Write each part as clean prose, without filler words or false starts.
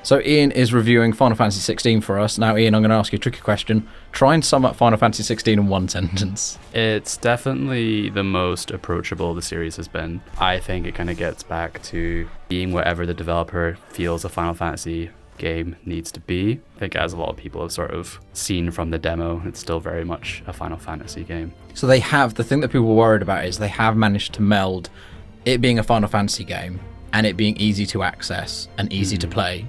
So Iain is reviewing Final Fantasy 16 for us. Now, Iain, I'm going to ask you a tricky question. Try and sum up Final Fantasy 16 in one sentence. It's definitely the most approachable the series has been. I think it kind of gets back to being whatever the developer feels a Final Fantasy game needs to be. I think as a lot of people have sort of seen from the demo, it's still very much a Final Fantasy game. So the thing that people were worried about is they have managed to meld it being a Final Fantasy game and it being easy to access and easy to play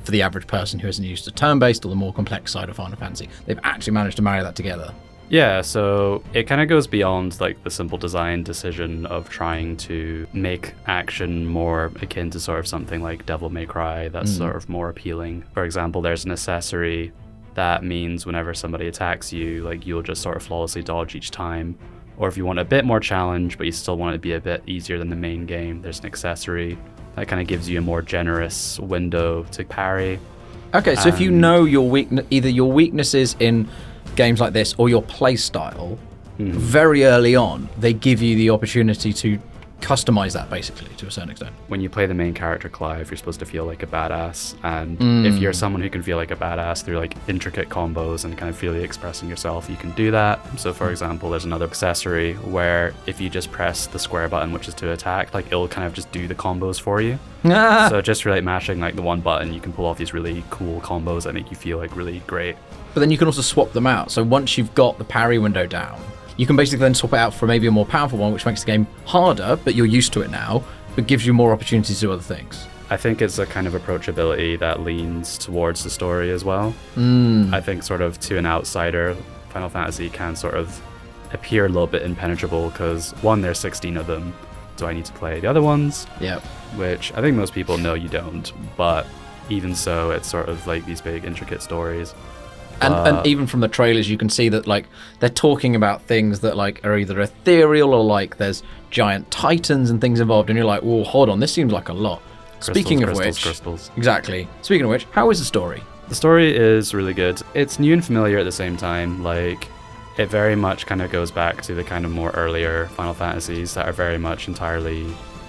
for the average person who isn't used to turn-based or the more complex side of Final Fantasy. They've actually managed to marry that together. Yeah, so it kind of goes beyond like the simple design decision of trying to make action more akin to sort of something like Devil May Cry that's sort of more appealing. For example, there's an accessory that means whenever somebody attacks you, like you'll just sort of flawlessly dodge each time. Or if you want a bit more challenge, but you still want it to be a bit easier than the main game, there's an accessory that kind of gives you a more generous window to parry. Okay, so if you know either your weaknesses in games like this or your play style, very early on, they give you the opportunity to customize that basically to a certain extent. When you play the main character, Clive, you're supposed to feel like a badass. And if you're someone who can feel like a badass through like intricate combos and kind of freely expressing yourself, you can do that. So for example, there's another accessory where if you just press the square button, which is to attack, like it'll kind of just do the combos for you. So just really mashing like the one button, you can pull off these really cool combos that make you feel like really great. But then you can also swap them out. So once you've got the parry window down, you can basically then swap it out for maybe a more powerful one, which makes the game harder, but you're used to it now, but gives you more opportunities to do other things. I think it's a kind of approachability that leans towards the story as well. I think sort of to an outsider, Final Fantasy can sort of appear a little bit impenetrable because one, there's 16 of them. Do I need to play the other ones? Yep. Which I think most people know you don't, but even so, it's sort of like these big intricate stories. And even from the trailers, you can see that like they're talking about things that like are either ethereal or like there's giant titans and things involved, and you're like, "Whoa, hold on, this seems like a lot." Speaking of which, exactly. Speaking of which, how is the story? The story is really good. It's new and familiar at the same time. Like, it very much kind of goes back to the kind of more earlier Final Fantasies that are very much entirely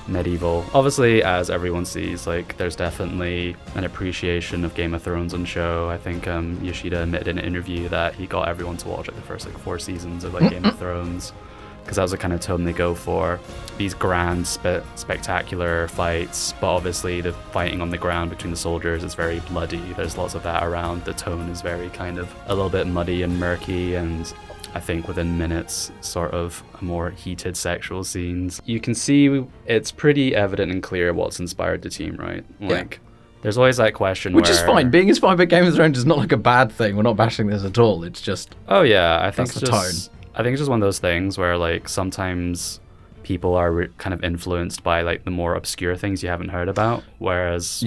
medieval. Obviously, as everyone sees, like there's definitely an appreciation of Game of Thrones on show. I think Yoshida admitted in an interview that he got everyone to watch like the first like 4 seasons of like Game of Thrones because that was the kind of tone they go for. These grand spectacular fights, but obviously the fighting on the ground between the soldiers is very bloody. There's lots of that around. The tone is very kind of a little bit muddy and murky, and I think within minutes, sort of more heated sexual scenes. You can see it's pretty evident and clear what's inspired the team, right? Like, there's always that question Which is fine. Being inspired by Game of Thrones is not like a bad thing. We're not bashing this at all. It's just... Oh, yeah. I think that's the tone. I think it's just one of those things where, like, sometimes people are kind of influenced by, like, the more obscure things you haven't heard about. Whereas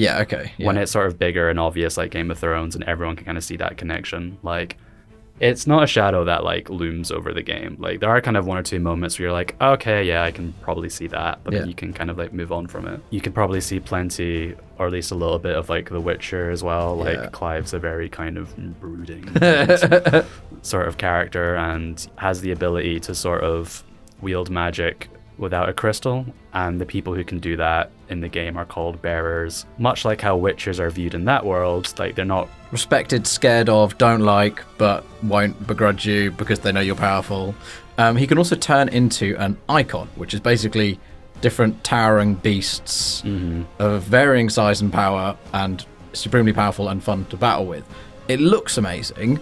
when it's sort of bigger and obvious, like Game of Thrones, and everyone can kind of see that connection, like... It's not a shadow that like looms over the game. Like there are kind of 1 or 2 moments where you're like, okay, yeah, I can probably see that, but then you can kind of like move on from it. You can probably see plenty, or at least a little bit of like The Witcher as well. Like Clive's a very kind of brooding sort of character and has the ability to sort of wield magic without a crystal, and the people who can do that in the game are called bearers. Much like how witches are viewed in that world, like they're not respected, scared of, don't like, but won't begrudge you because they know you're powerful. He can also turn into an Eikon, which is basically different towering beasts of varying size and power and supremely powerful and fun to battle with. It looks amazing.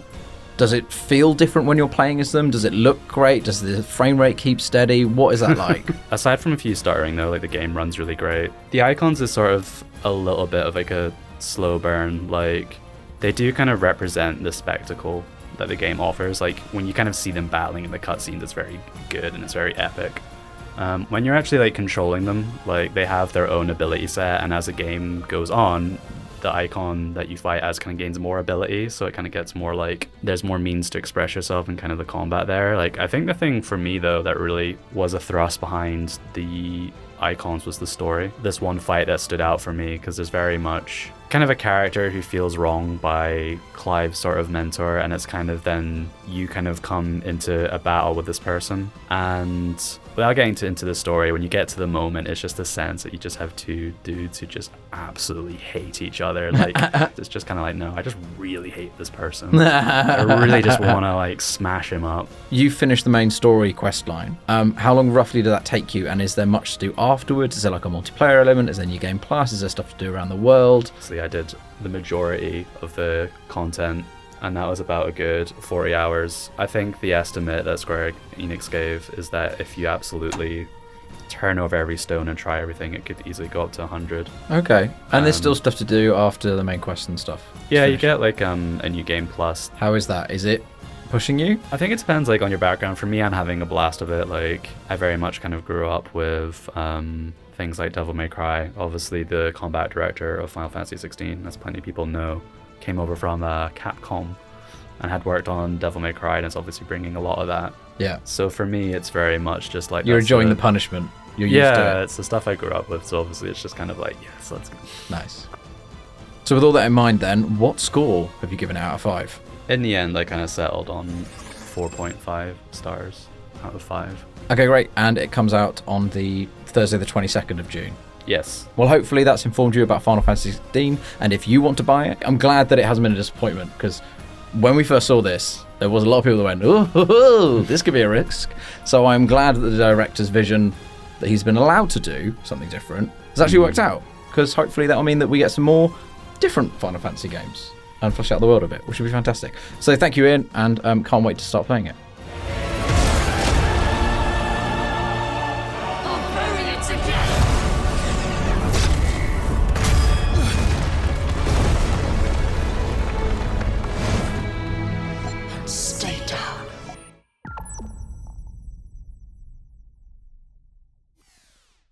Does it feel different when you're playing as them? Does it look great? Does the frame rate keep steady? What is that like? Aside from a few stuttering though, like the game runs really great. The Eikons is sort of a little bit of like a slow burn. Like they do kind of represent the spectacle that the game offers. Like when you kind of see them battling in the cutscenes, it's very good and it's very epic. When you're actually like controlling them, like they have their own ability set, and as the game goes on, the Eikon that you fight as kind of gains more ability, so it kind of gets more like there's more means to express yourself in kind of the combat there. Like I think the thing for me though that really was a thrust behind the Eikons was the story. This one fight that stood out for me because there's very much kind of a character who feels wronged by Clive's sort of mentor, and it's kind of then you kind of come into a battle with this person. And without getting into the story, when you get to the moment, it's just a sense that you just have two dudes who just absolutely hate each other. Like, it's just kind of like, no, I just really hate this person. I really just want to like smash him up. You finished the main story quest line. How long roughly did that take you? And is there much to do afterwards? Is there like a multiplayer element? Is there New Game Plus? Is there stuff to do around the world? So I did the majority of the content, and that was about a good 40 hours. I think the estimate that Square Enix gave is that if you absolutely turn over every stone and try everything, it could easily go up to 100. Okay. And there's still stuff to do after the main quest and stuff? Yeah, you get like a New Game Plus. How is that? Is it pushing you? I think it depends like on your background. For me, I'm having a blast of it. Like, I very much kind of grew up with things like Devil May Cry. Obviously, the combat director of Final Fantasy XVI, as plenty of people know, came over from Capcom and had worked on Devil May Cry, and it's obviously bringing a lot of that. Yeah. So for me, it's very much just like... You're enjoying the punishment. You're used to it. Yeah, it's the stuff I grew up with, so obviously it's just kind of like, yes, let's go. Nice. So with all that in mind then, what score have you given it out of 5? In the end, I kind of settled on 4.5 stars out of 5. Okay, great. And it comes out on the Thursday the 22nd of June. Yes. Well, hopefully that's informed you about Final Fantasy XVI, and if you want to buy it, I'm glad that it hasn't been a disappointment, because when we first saw this, there was a lot of people that went, oh, this could be a risk. So I'm glad that the director's vision that he's been allowed to do something different has actually worked out, because hopefully that'll mean that we get some more different Final Fantasy games and flesh out the world a bit, which would be fantastic. So thank you, Ian, and can't wait to start playing it.